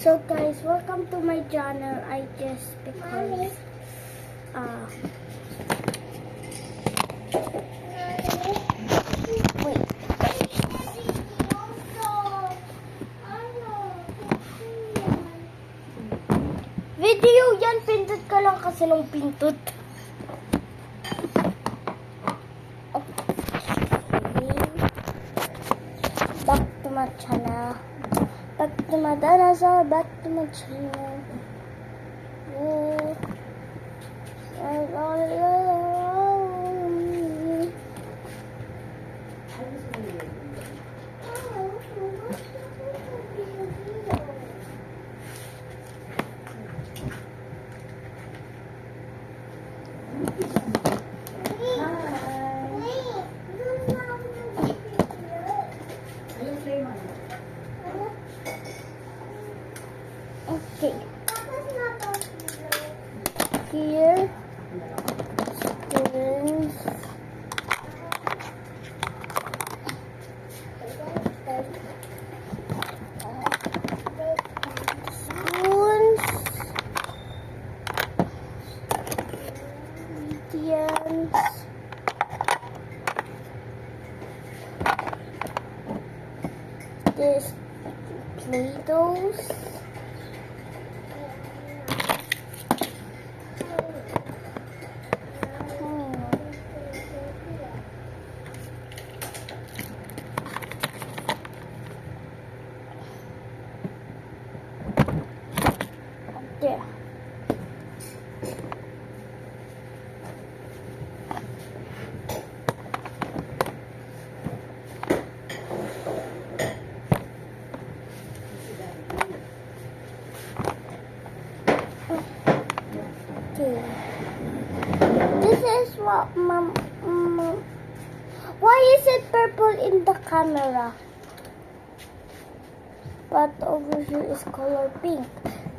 So guys, welcome to my channel. I just because wait. Video yan, pindot ka lang kasi nung pindot. Okay. Back to my channel. Back to my dinosaur, back to my channel. Okay. Here, students. Spoons. Mediums. This Play-Dohs. There. Okay. This is what mom. Why is it purple in the camera? But over here is color pink.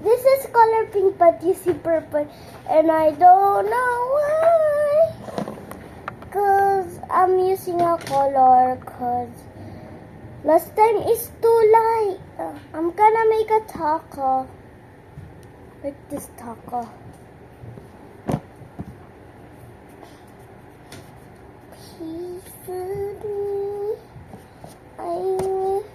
This is color pink, but you see purple, and I don't know why. Cause I'm using a color. Cause last time is too light. I'm gonna make a taco. Like this taco. Please food me. I wish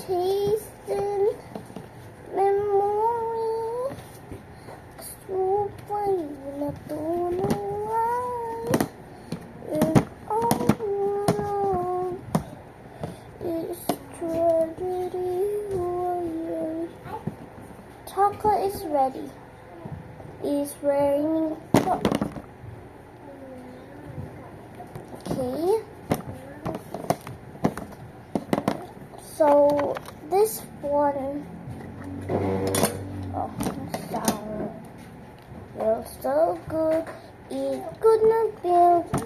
chasing memory. So fine, I don't know why. And all is tragedy. Taco is ready. Is wearing clothes. Okay. So this one, sound feels so good. It could not be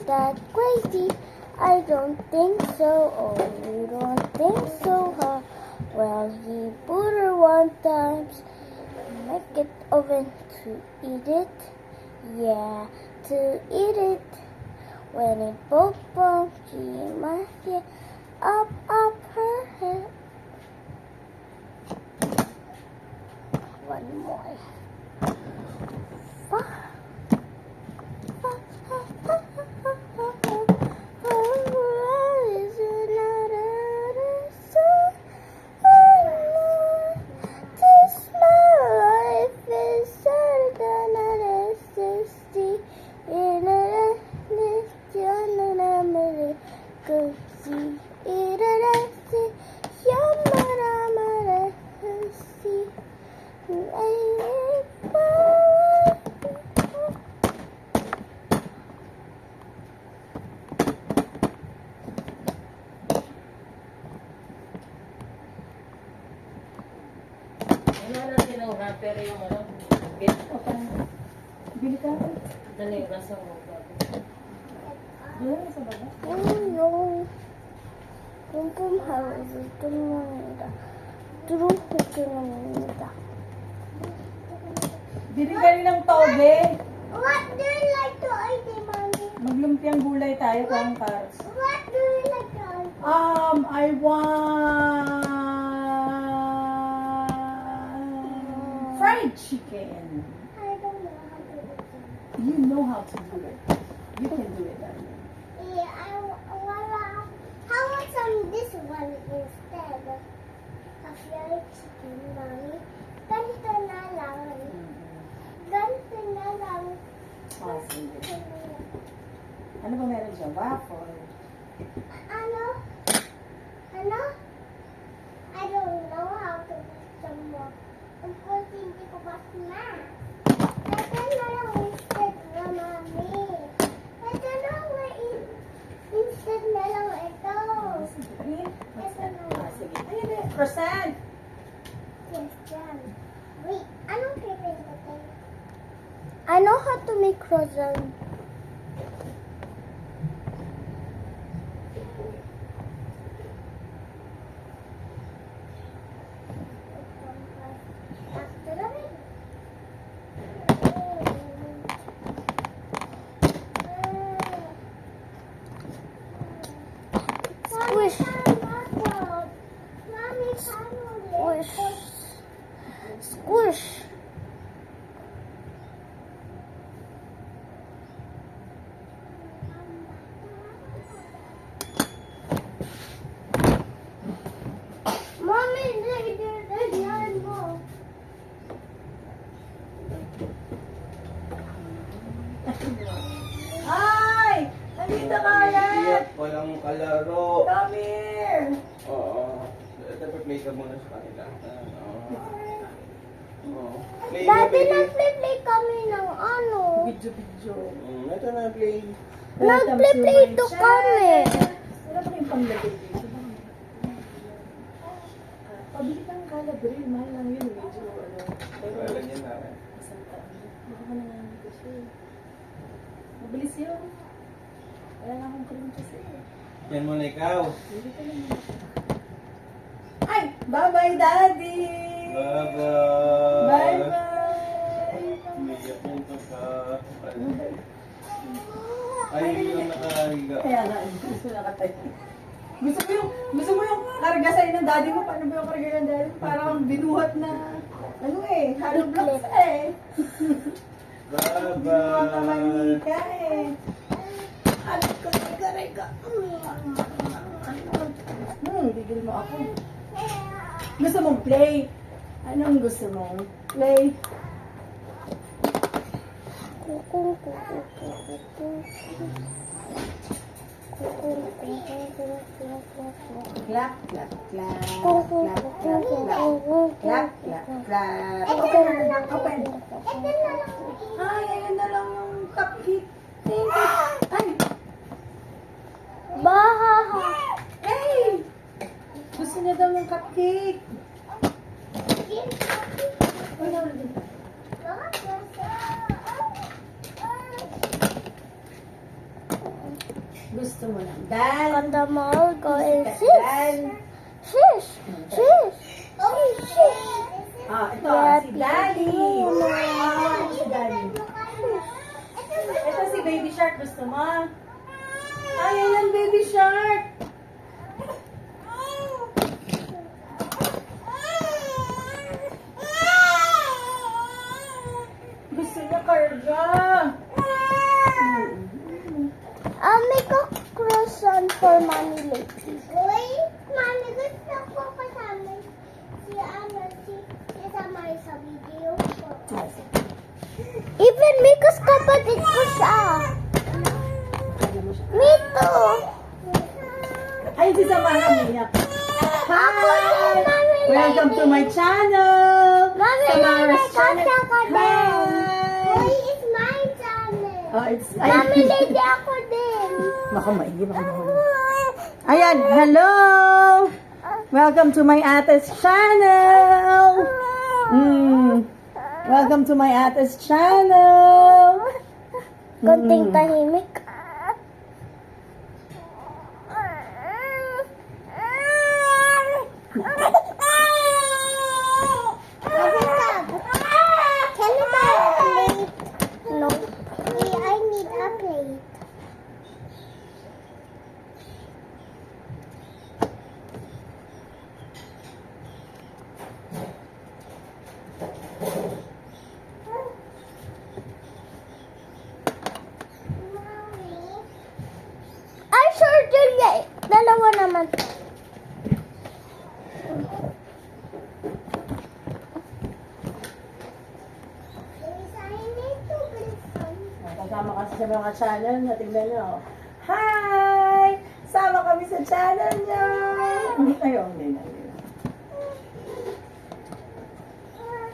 that crazy. I don't think so. Oh, you don't think so, huh? Well, he put her one time. Make it oven to eat it. Yeah, to eat it. When it broke, she might get up her head. One more. This my life is sadder than an ecstasy. In a go see it a yamara see. Pero yung ano, bit. Bili ka. Dali, rasa mo. Doon sa baba? Yung pumhawas, tulungan nila. Bili ka rin ng toge. What do you like to eat, Mommy? Maglumpiang gulay tayo kung cars. What do you like to eat? I want fried chicken. I don't know how to do it. You know how to do it. You can do it, darling. Yeah, how about some this one instead of your chicken, mommy? Ganito na lang. Ganito na lang. Oh, sige. Ano ba meron dyan? Waffle. Ano? Ano? I don't know how to make some more. Of course, hindi ko pa snack. Ito na lang instead na, mommy. Ito na lang instead na lang ito. Sige. Ito na Ah, lang. sige. Ayun na. Croissant. Yes, yan. Wait, anong pipindutin? I know how to make croissant. Squish. Squish. Squish. Mommy, yan mo. Ay! Nandito ka ulit! Iyak walang kalaro. Come here! Oo. Dapat play ka muna sa kanila. Oo. Play Daddy, play. nag-play kami ng ano. Video. Ito na, play. Nag-play ito kami. Wala ba yung panglagay dito? Pabili kang calabril, mahal lang yun. Medyo ano. Pero, Lalagyan natin. isang taon. Baka ka naman kasi. Mabilis yun. Wala na akong cream kasi. Yan muna ikaw. Hindi ka lang. Ay! Bye-bye, Daddy! Bye-bye. Bye-bye! Iyak yung ka. Ay, yung nakahiga. Kaya nga, gusto na katay. Gusto mo yung karga sa'yo ng daddy mo? Paano ba yung karga ng daddy mo? Parang binuhat na, ano eh, hollow blocks eh. Binuhat na Bye-bye. manika eh. Ano ka, rega. Bigil mo ako. Gusto mong play? Anong gusto mong play? Kukung, kukung, kukung, kukung. Kukung, kukung, kukung, kukung. Clap, clap, clap. Kukung, Clap, kukung, clap, clap. kukung, Clap, kukung. clap, clap. Open. Ay, ayan na lang yung cupcake. Thank you. Ay, Bahaha. hey! Gusto niya daw ng cupcake. Wala, wala. Gusto mo ng dal. Kanda mo go and Dal. Shish. Shish. Shish. Ah, ito, si Daddy. Ah, si Daddy. Ito si Baby Shark. Gusto mo? Ay, ayan, Baby Shark. Gusto niya karga. I'll make a croissant for mommy later. Wait, mommy, gusto ko kasama si Samay sa video ko. Even make us kapatid ko siya. Me too. Ay, si Samara niya. Ako din, Mami Welcome to my channel. Mami, Samara's Lady, channel. ako din. Hi. Uy, it's my channel. Oh, it's Mami, Lady, ako din. Baka maigi, baka mahuli. Ayan, hello! Welcome to my ate's channel! Welcome to my ate's channel! Konting tahimik. Can you buy a plate? No. I need a plate. sa mga channel na tingnan nyo. Hi! Sama kami sa channel niya! Ayaw, hindi na.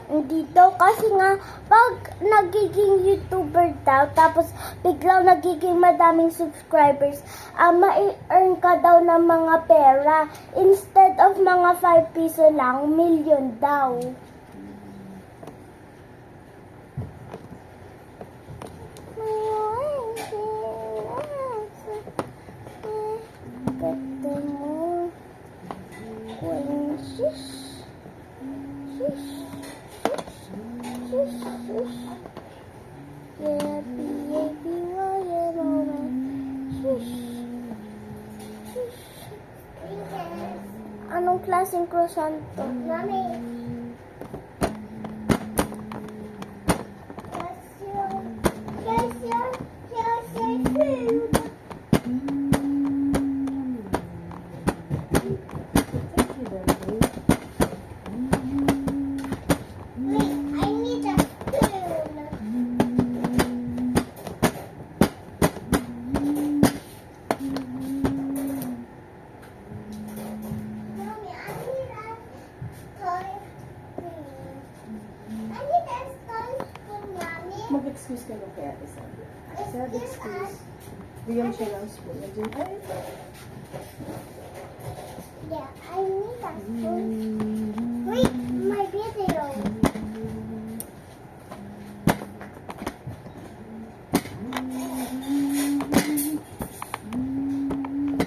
Hindi daw kasi nga pag nagiging YouTuber daw tapos biglang nagiging madaming subscribers, mai-earn ka daw ng mga pera. Instead of mga 5 piso lang, million daw. Ganda mo. Shush. Shush. Shush, shush. Yappy, yappy, shush. Shush. Anong klaseng croissant to? Mami. Mag-excuse ka lang kaya, Sabi. Sabi, excuse. Bigyan mo siya ng spoon. Nandiyan, ay, Yeah, I need a spoon. Wait, my video.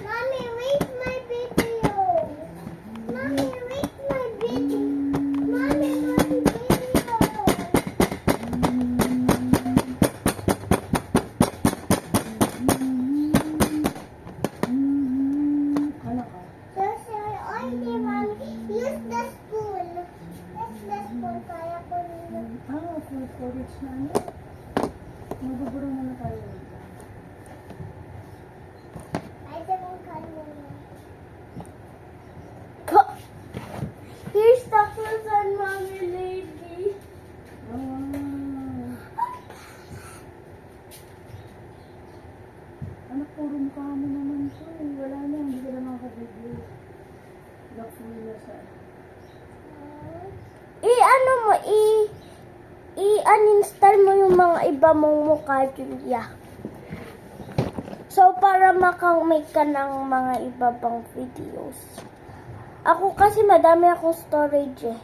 Mommy, wait my video. Mommy, wait my video. Mommy, my video. ano ka? Okay, mommy. Use the spoon. Use the spoon para ko nila. Food storage na ano? Maguburo na na tayo. I don't know. Here's the frozen mommy lady. Anak, puro mukha mo naman to. Wala na, hindi ka na makakabigay. Lock-full na siya. Ano mo, uninstall mo yung mga iba mong mukha, Julia. So, para makamake ka ng mga iba pang videos. Ako kasi madami akong storage eh.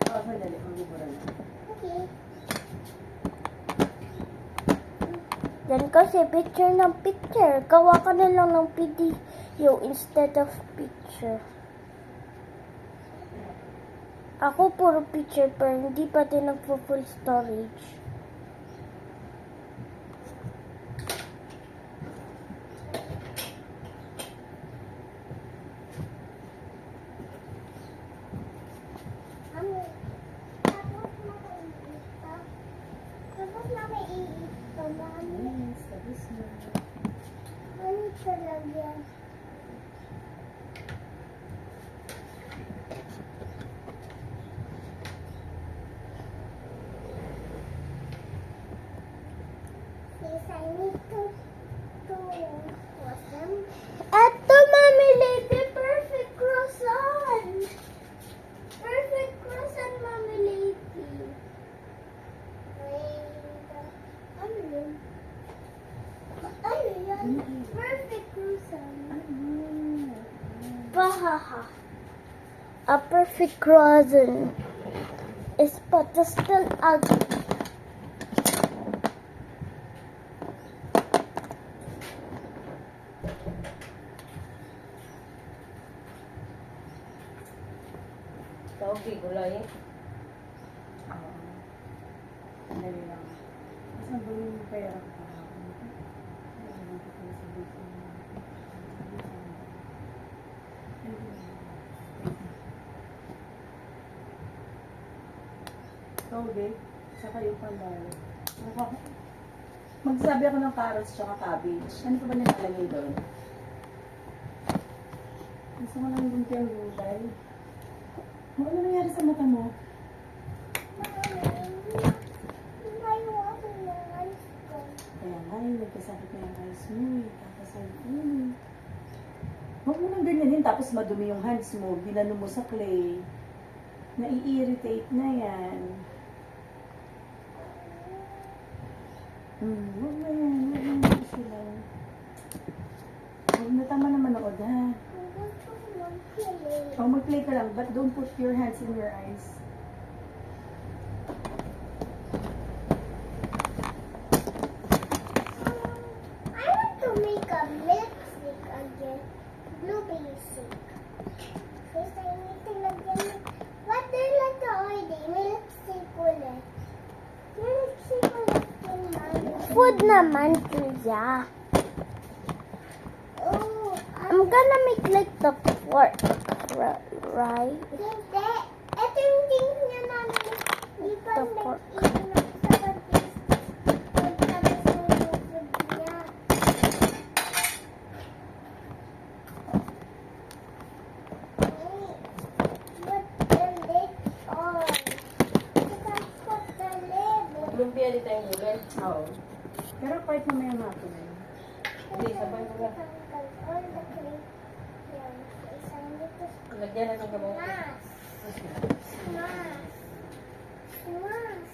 Sandali, maguburo na. Okay. Yan kasi picture ng picture. Gawa ka na lang ng video instead of picture. Ako puro picture pero hindi pa din nagpo-full storage. Tapos na may iito, mami. Yes, tapos na. Ano talaga? Yes, I need to wash them. Eto, Mami Lady, perfect croissant. Perfect croissant, Mami Lady. Wait, ano yun? Ano yan? Perfect croissant. Bahaha. A perfect croissant is but still ugly. Okay, gulay. Sandali lang. Saan ba yung pera ko? Okay, saka yung pandalo. Magsabi ako ng carrots tsaka cabbage. Ano pa ba nilalagay doon? Gusto ko lang yung gulay. Ano nangyari sa mata mo? May water na Kaya nga, nagkasakit na yung eyes mo eh. Kakasabi ko eh. Huwag mo nang ganyanin tapos madumi yung hands mo. Ginano mo sa clay. Nai-irritate na yan. Huwag na yan. Huwag na yan sila. Huwag na tama na manood ha. Oh, mag-play ka lang. But don't put your hands in your eyes. I want to make a milkshake again. Blueberry shake. First, I need to lagyan. What do you like to order? Milkshake ulit. Milkshake ulit yung mami. Food naman, kuya. Oh, I'm gonna make like the pork, right? Hindi. Ito yung things niya namin. Di pa The pork. nag-iinom sa pag-is. Pagkabas ng food niya. Put the lid on. Put the lid on. Lumpia di tayong ulan. Oo. Pero part mo may mga na. Hindi, sabay mo lang. All the clay. Yan. Isang dito. Lagyan na ng gamot. Smash. Smash. Smash.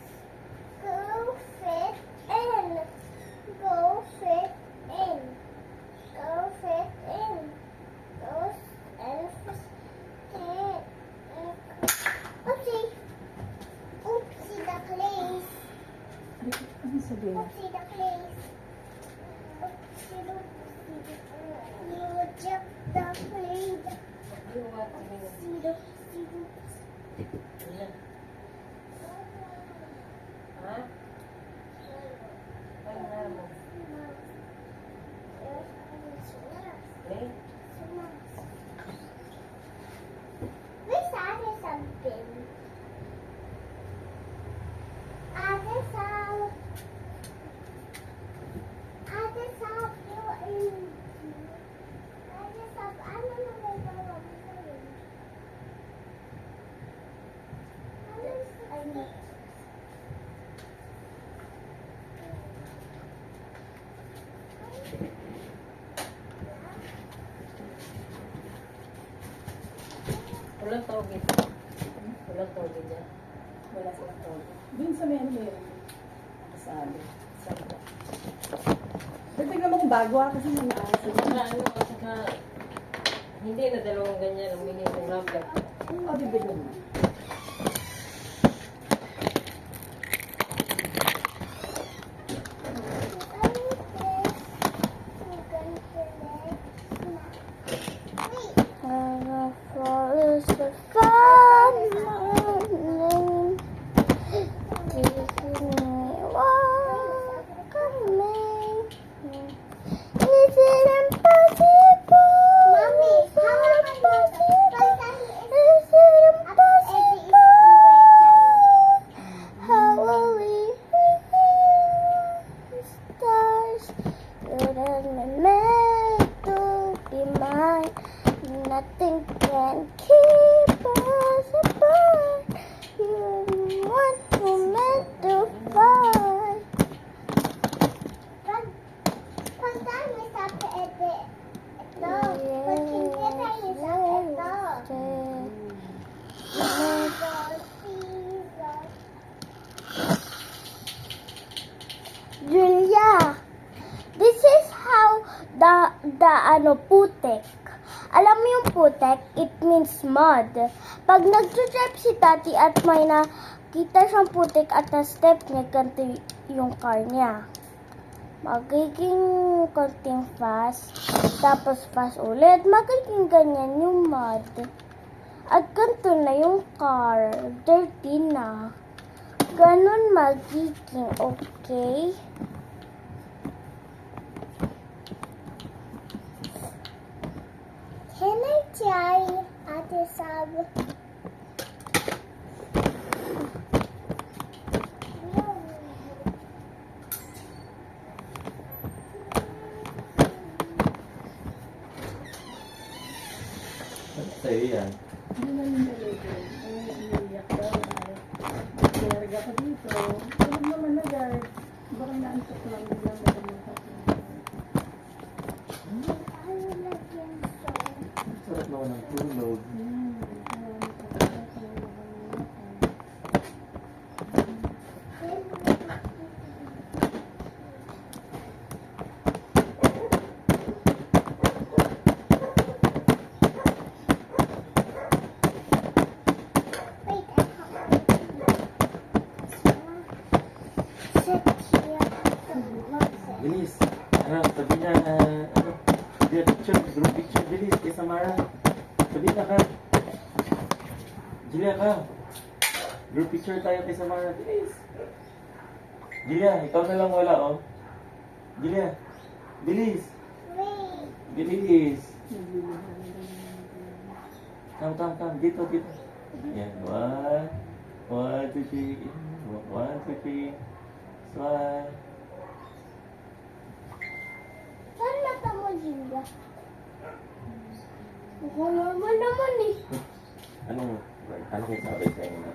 Go fit in. Go fit in. Go fit in. Go and fit in. Oopsie. Oopsie the clays. Ano sabihin? Oopsie the clays. Oopsie oopsie. You jump the clay. Oopsie the Ayan. Ha? Ay, na mo. Okay? May sari something. Ate Sal. Ate Sal, Ate Sal, ano na may bawa mo sa'yo? Ano? Walang tawagin. Walang tawagin dyan. Wala silang tawag. Dun sa may ano meron. Nakasabi. Sabi ko. Pero tignan mo kung bago kasi may naasa. Saka ano, saka hindi na dalawang ganyan ang minimum number. O, bibigyan mo. Nothing can keep us apart. You're the one who meant to fight. Pag tayo sa pwede, ito. Pag hindi tayo sa ito. Julia, this is how the putek. Alam mo yung putek, it means mud. Pag nag-drive si Tati at may nakita siyang putek at na-step niya, ganito yung car niya. Magiging konting fast, tapos fast ulit, magiging ganyan yung mud. At ganito na yung car, dirty na. Ganon magiging, okay? Can I try, Ate Sab? Sa'yo yan. Ano na yung nalagay? Ay, umiiyak daw. Nagkarga ka dito. Tulog naman na, guard. Sarap naman ng tulog. Bilis. Ano, sabi niya, ano, picture, group picture, bilis, kay Samara. Sabi na ka. Julia ka. Group picture tayo kay Samara, bilis. Julia, ikaw na lang wala, oh. Julia, bilis. Bilis. Come. Dito. Yan, 1, 2, 3. 1, 2, 3. Smile. Saan mata mo, Julia? Ako naman eh. Ano kayo sabi sa inyo?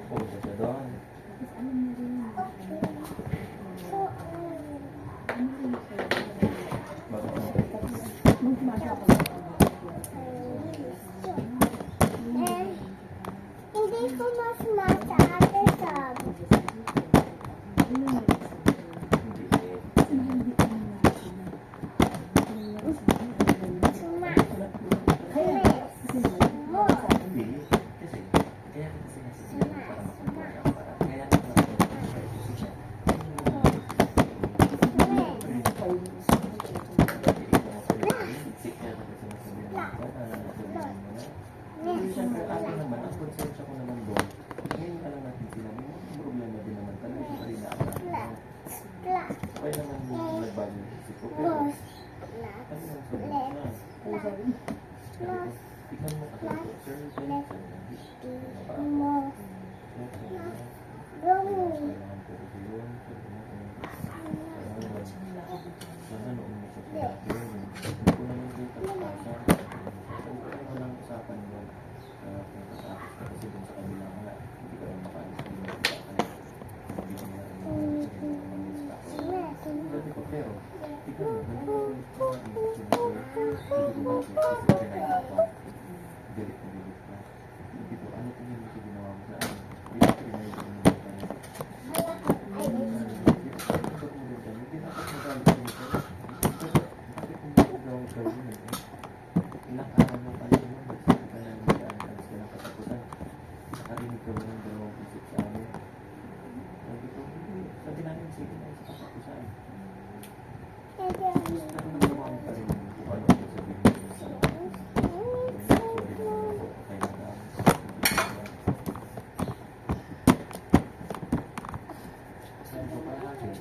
Oh, siya doon. Hindi ko mas mata ate sabi. Siyempre, ako naman, ang konsensya ko naman doon, ngayon ka lang natin sila, may mga problema din naman talaga, hindi pa rin naakalaan. Okay naman yung nagbago yung isip ko, pero ano yung sabi mo na? Sabi ko, tignan mo kasi ito, sir, kailangan ko sana noon mo sa sinabi, hindi ko naman dito sa walang usapan mo kung kasakit ka kasi dun sa kabila nga hindi ka rin makaalis na yung usapan hindi ko na rin malis ka ako sabi ko pero tignan mo hindi ko kasi pinayang ko galit ka hindi ko ano tingin mo sa ginawa mo sa akin hindi ko pinayang ko mo sa akin hindi dapat magalit ko nito bakit kung hindi ko gawin ka rin ilang araw mo pala mo nagsabi ka na mag-aantans ka ng katapusan nakarinig ka mo ng dalawang isip sa amin sabi namin sige na sa katapusan pero nagawa mo pa rin kung ano ang sabihin mo sa sorry na ako okay na lang sabi ko palagi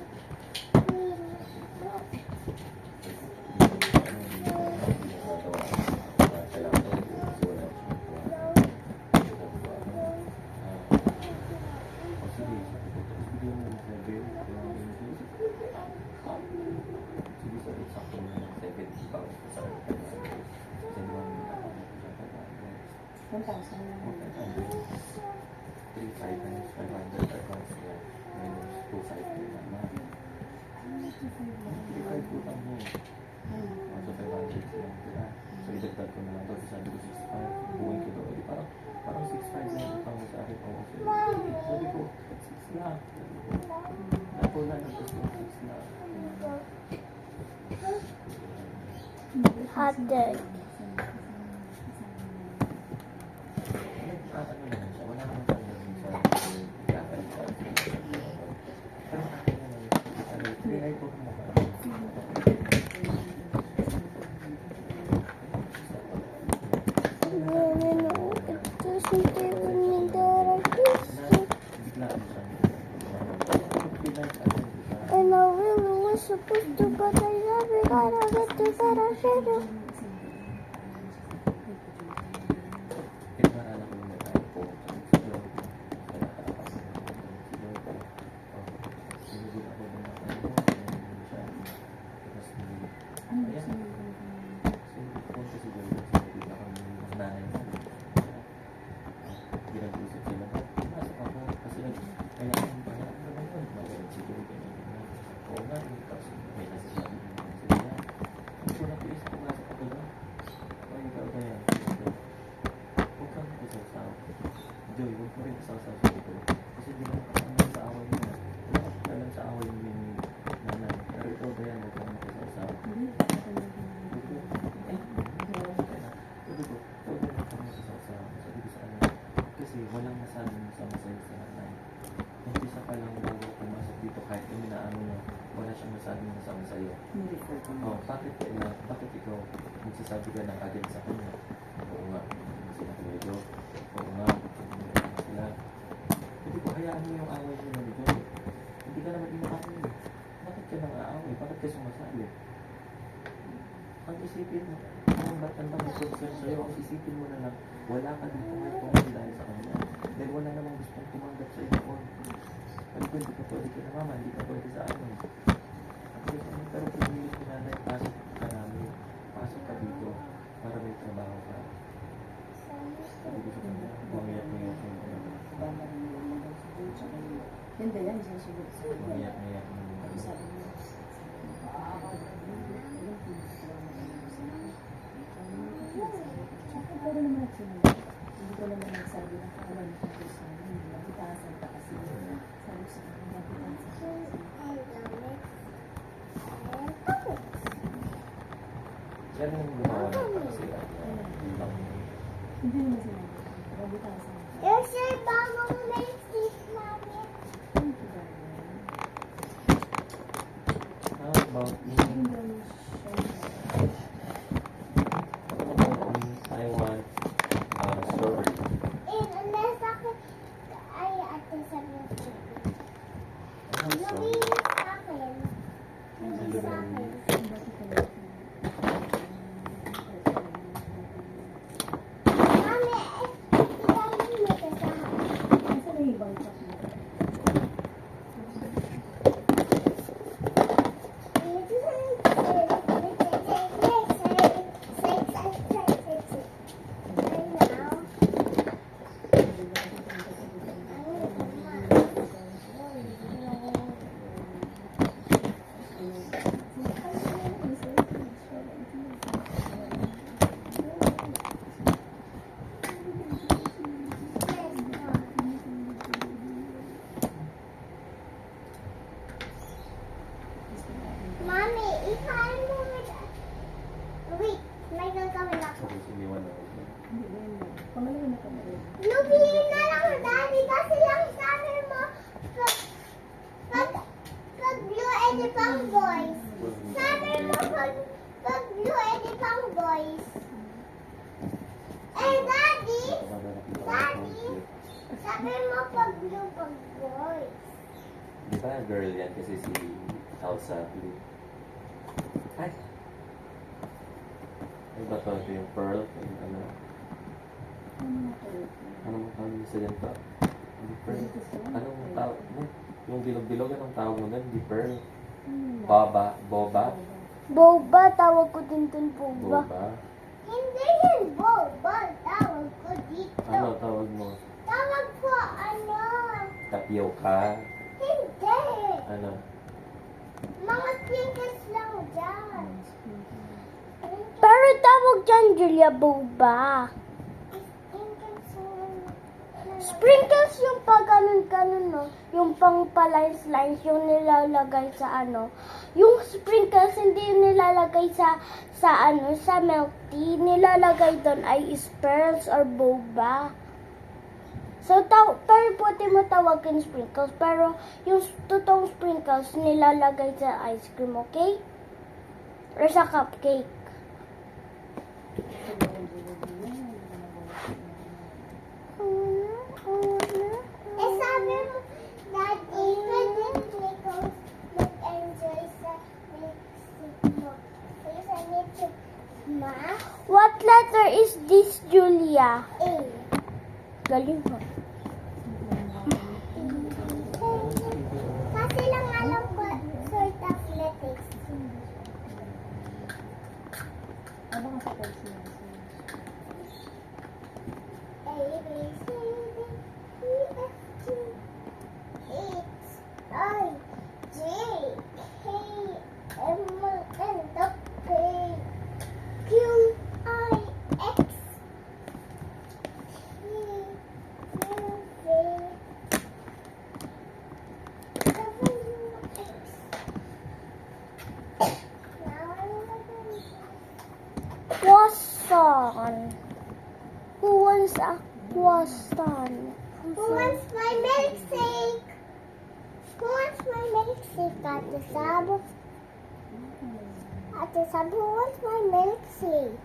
so idagdag ko na lang daw sabi ko 6'5", buuin ko daw parang 6'5" na utang mo sa akin oo sabi ko 6 lang ako na nagpapos 6 lang Hot dog. ano naman siya wala naman siya pero akin naman trinay ko kung mukha And I really was supposed to, but I never got to get to that I should have. inaano niya, wala siyang masabing masama sa'yo. Ni-refer ko na. Oh, bakit ikaw magsasabi ka ng agad sa kanya? Oo nga, hindi sila pwede. Oo nga, hindi sila. Hindi ko hayaan mo yung away niyo na doon. Hindi ka naman inaaway. Bakit ka nang aaway? Bakit ka sumasabi? Ang isipin mo, kung ba't ang dami concern sa'yo, ang isipin mo na lang, wala ka dito ngayon dahil sa kanya. Dahil wala namang gustong tumanggap sa iyo. Sabi ko, hindi ka pwede kina mama, hindi ka pwede sa amin. Pero pinilit ko na dahil pasok ka namin. Pasok ka dito para may trabaho ka. Sabi ko sa kanya, umiyak-iyak yung Bala rin yung mga susunod sa kanya. Hindi yan, siya susunod sa kanya. umiyak-iyak yung Sabi niya, pero naman nagsimula. Hindi ko naman nagsabi na kakalan ko sa amin. Nagtaasan ka kasi. Sabi ko sa kanya, nagtaasan ka kasi. siya nang gumawa ng kasi Hindi naman sinabi. Nagtaasan ka. There's your bagong lipstick, Mami. Thank you, darling. How about me? Hindi naman siya. I want strawberry. Unless ako, ay, ate sabi ko. I want strawberry. Luminis sa akin. Luminis sa akin. Bakit ka lang? Mami, ilalim mo ka sa akin. Saan na ibang chocolate? Mommy, ikain mo with... Wait, may gagawin ako. Sabi sa iniwan ako. Hindi ba yun? Pangalawa na kami rin. Lubihin na lang, Daddy, kasi lang sabi mo, pag blue elephant boys. Sabi mo, pag blue elephant boys. Eh, Daddy, sabi mo pag blue pag boys. Di ba girl yan kasi si Elsa Blue? Ay! Ano ba to? Ito yung pearl? Yung ano? Ano mo tawag niyo sa ganito? Hindi pearl. Anong tawag mo? Yung bilog-bilog, anong tawag mo doon? Hindi pearl. Boba? Boba, tawag ko din dun, boba. Boba? Hindi yun, boba. Tawag ko dito. Ano tawag mo? Tawag ko, ano? Tapioca? Hindi. Ano? Mga sprinkles lang dyan. Pero tawag dyan, Julia, boba. Sprinkles lang. Sprinkles yung pag ganun, no? Yung pang palines-lines, yung nilalagay sa ano. Yung sprinkles, hindi yung nilalagay sa milk tea. Nilalagay doon ay pearls or boba. So, pero pwede mo tawagin sprinkles. Pero yung totoong sprinkles, nilalagay sa ice cream, okay? Or sa cupcake. Eh, sabi mo, Daddy, pwede Nichols mag-enjoy sa lipstick mo. Please, I need to... Ma? What letter is this, Julia? A. Galing mo. Kasi lang alam ko sort of letters. Ano nga sa pulse niya? A, B, C, D, E, F, G, H, I, J, K, M, N, P, Q, I, X, T, Ate Sab. Ate Sab, who wants my milkshake?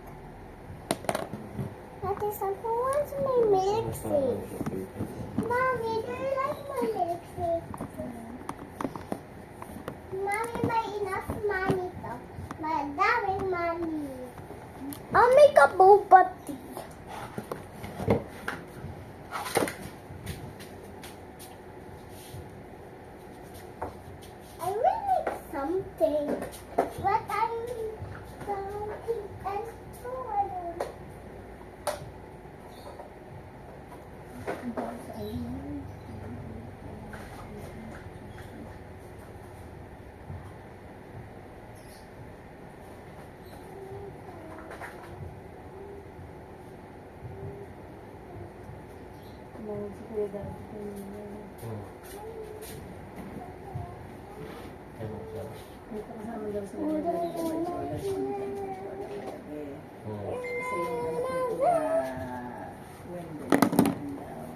Ate Sab, who wants my milkshake? Mommy, do you like my milkshake? Mommy, may enough money to. Madaming money. May kabubat. I will make something, but I'm something else too. Ang tawag sa ayun. Kumain si Kuya Dad. Ano siya? May kasama daw sa mga kasi yung anak ni Kuya Wendell naman daw.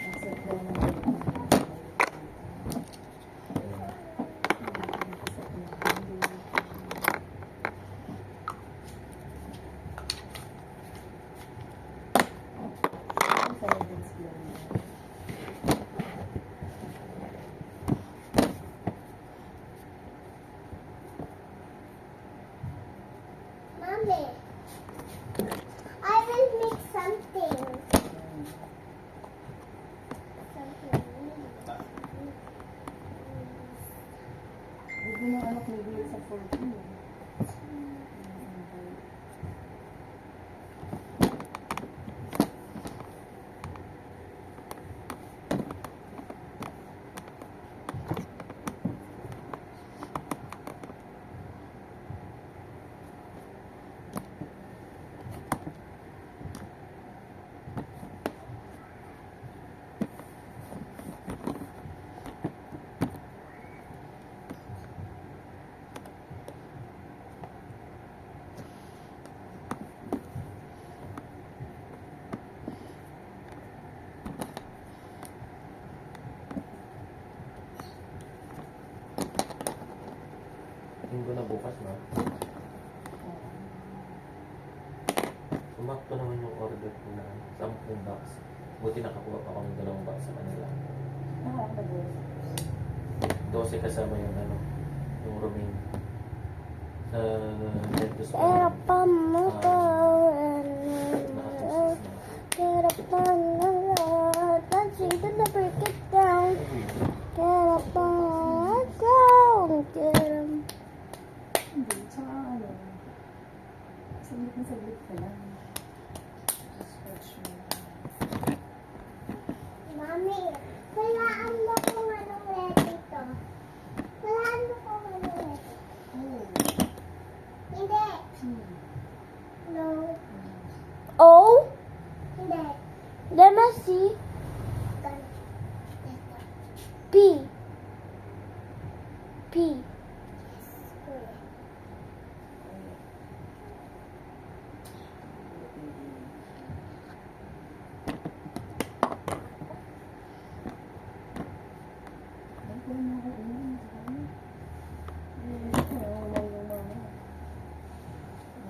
Accept daw ng Mommy, I will make something. Huwag mo ng anak may bilis sa 14. Linggo na bukas, no? Sumakto naman yung order ko na 10 box. Buti nakakuha pa ako ng 2 box sa kanila. Nakakabos. 12 kasama yung ano, yung romaine. Sa lettuce Pero pa mo ko. Nakapusis na. Pero pa mo touching to the break it down. Pero pa mo ko. Hindi, tsaka ano, saglit ka lang. Stretch mo. Mami, walaan mo kung anong ready to. Walaan mo kung anong ready. Oh. Hindi. No. O? Hindi. Let me see. P. P.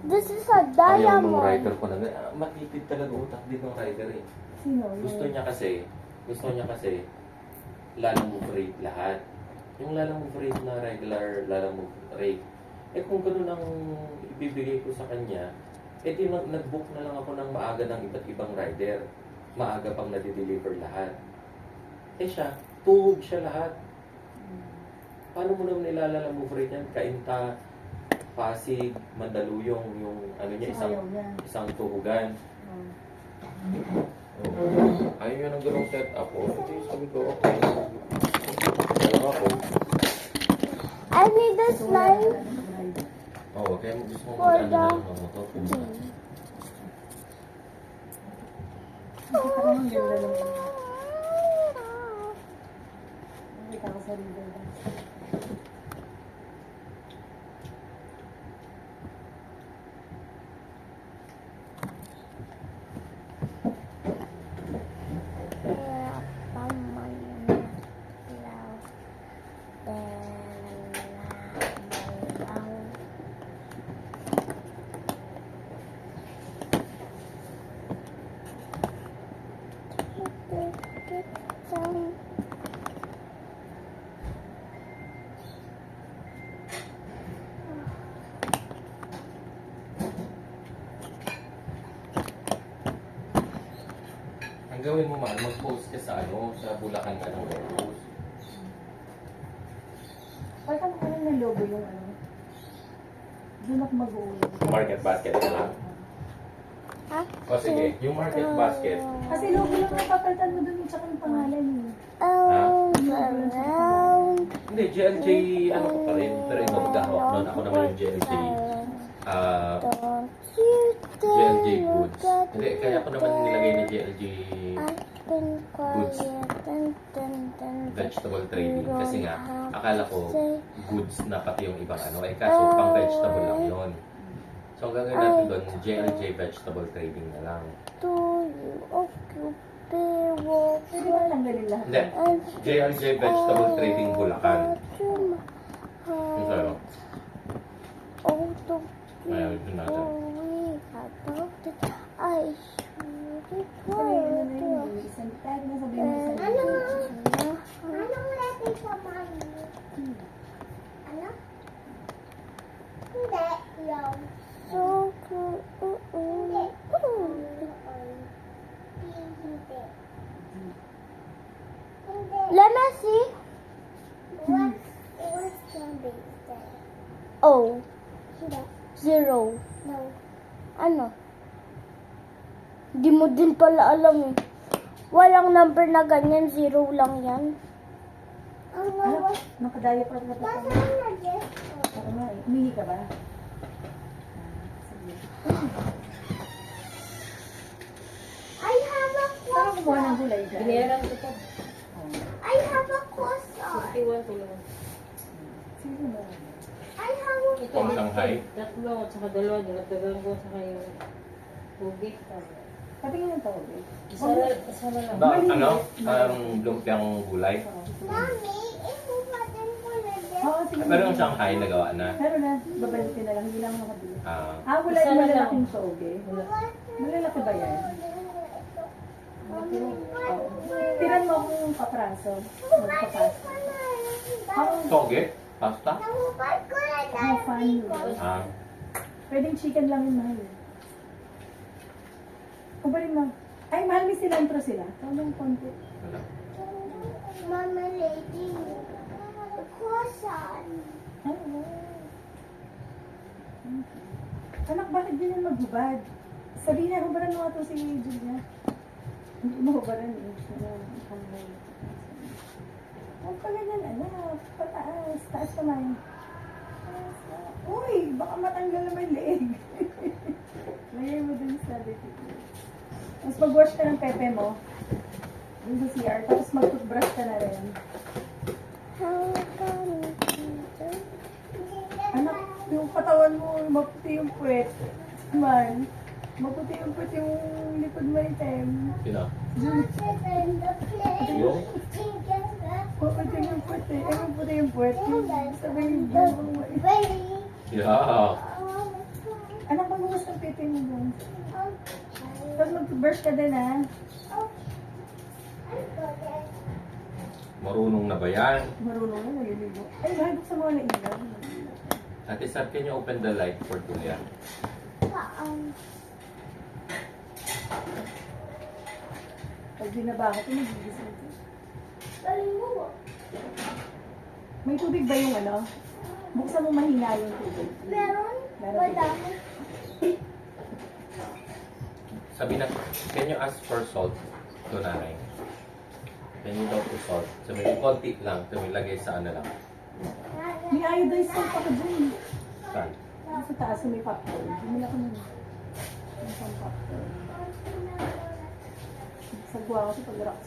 This is a Ayaw nung diamond. rider ko na. Matipid talaga utak din ng rider eh. Sino? Gusto niya kasi lalang move rate lahat. Yung lalang move rate na regular lalang move rate. Eh kung gano'n ang ibibigay ko sa kanya, eh di nag-book na lang ako ng maaga ng iba't ibang rider. Maaga pang nade-deliver lahat. Eh siya, tuhog siya lahat. Paano mo naman ilalalang move rate yan? Kainta, Pasig, Mandaluyong, yung ano niya, isang tuhugan. Ayun yun ang ganong setup ko. Hindi, sabi ko, okay. Alam ako. I need the slime. Oo, kaya gusto mo For mag-ano the- ng mga motor. Parang ang ganda lang. Nakita ko sa river. Some Ang gawin mo man, mag-post ka sa ano, sa Bulacan ka ng post. Parang ano na logo yung ano. Doon ako mag-uulog. Market basket ka lang. ha? O sige, yung market basket. Kasi logo lang ang papalitan mo doon yung tsaka yung pangalan eh. Around. Hindi, GLJ ano ko pa rin. Pero ikaw maghahawak nun. Ako naman yung GLJ. Don't you GLJ dare goods. look at Hindi, kaya ako naman nilagay na GLJ I've been Goods. quiet. Dun. vegetable trading. Kasi nga, akala ko Say, goods na pati yung ibang ano. Eh kaso, pang vegetable lang yun. So, ang gagawin natin doon, GLJ vegetable trading na lang. do you occupy walk Pwede ba tanggalin lahat? Hindi, GLJ vegetable trading Bulacan. Yung sa'yo. Oh, the Ayaw, yun natin. we about it. I should it Sabi, ano na was. yun? Isang tag na sabihin mo isang tag. Anong natin sa mami? Ano? Hindi, yung. So good. Hindi. Hindi. Let me see. What's the base there? Oh, Hindi. 0. No. Ano? Di mo din pala alam eh. Walang number na ganyan, 0 lang yan. Ang Ano? wawas. Nakadaya pa rin na Nasa pa. na, Jess? Ako nga eh. Umihi ka ba? Sige. I have a Saan kumuha ng croissant. gulay dyan? Binayaran ko pa. I have a croissant. 61 tuloy. Sino ba? I have a Ito, Pang Shanghai? Tatlo, at saka dalawa. Dinagdagan ko, saka yung tubig. Patingin ng tawag eh. Isa na lang. Ba, ano? Lumpiang gulay. Mommy, ibubatin ko na din. Oo, sige. Pero yung Shanghai nagawa na. Meron na. Babalitin na lang. Hindi lang makabili. Ah, Wala Isa yung na lang. malalaking toge. Malalaki ba yan? Oo. Tiran mo akong papraso. Magpapaso. toge? Pasta? Nahubad ko na Ang fun yun. Ah, Pwedeng chicken lang yung mahal. Kubarin mo. Ay, mahal may cilantro sila. Tawag konti. wala. Mama lady. Croissant. Ay, wow. Anak, bakit din yan maghubad? Sabihin niya, hubaran mo nga ito si Julia. Hindi mo hubaran eh. Huwag ka ganyan, anak. Pataas. Taas naman. Uy, baka matanggal naman yung leeg. Lagay mo dun sa litig. Tapos mag-wash ka ng pepe mo. Dun sa CR. Tapos mag-toothbrush ka na rin. How come Anak, yung katawan mo, maputi yung puwet. Man, maputi yung puwet yung likod mo item. Sino? And the plate. Yung? Chicken Maputi yung puwet eh. Eh, maputi yung puwet. Sabi yung buong mo. Baby. Yeah. Anak, magbukas ng pepe mo dun. Tapos mag-brush ka din ha. Marunong na ba yan? Marunong na, naliligo. Ay, mahal buksan mo na ilaw. Ate Sab, can you open the light for Tulia? Pag binaba ko, magigising ko. Galing mo. May tubig ba yung ano? Buksan mo mahina yung tubig. Meron? Meron Madami. Sabi na, can you ask for salt to nanay? Can you daw to salt? Sabi mo, konti lang. Sabi, lagay sa ano lang. May iodized salt ako dun. Saan? Sa taas may popcorn. Bumila ko nun. May pang popcorn. Sagwa ko sa pag-rock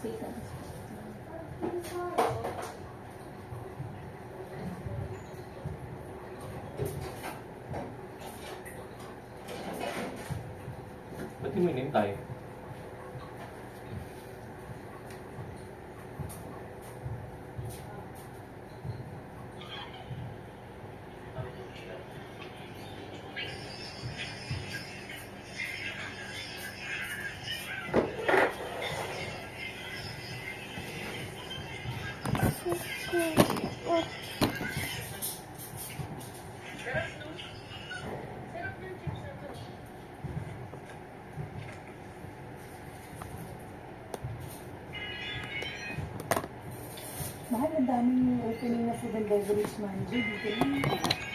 Ba't di mo inintay? Mahal, ang daming opening na food and beverage manager dito lang.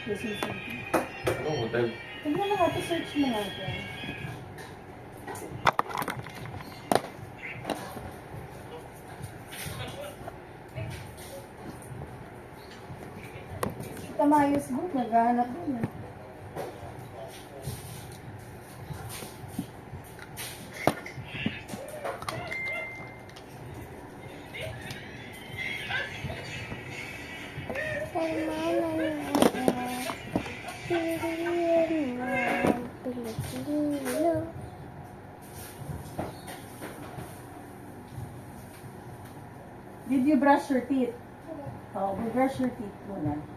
Quezon City. Anong hotel? Tignan mo natin, search mo natin. Tamayos Group, naghahanap din eh. Did you brush your teeth? Oh, brush your teeth muna.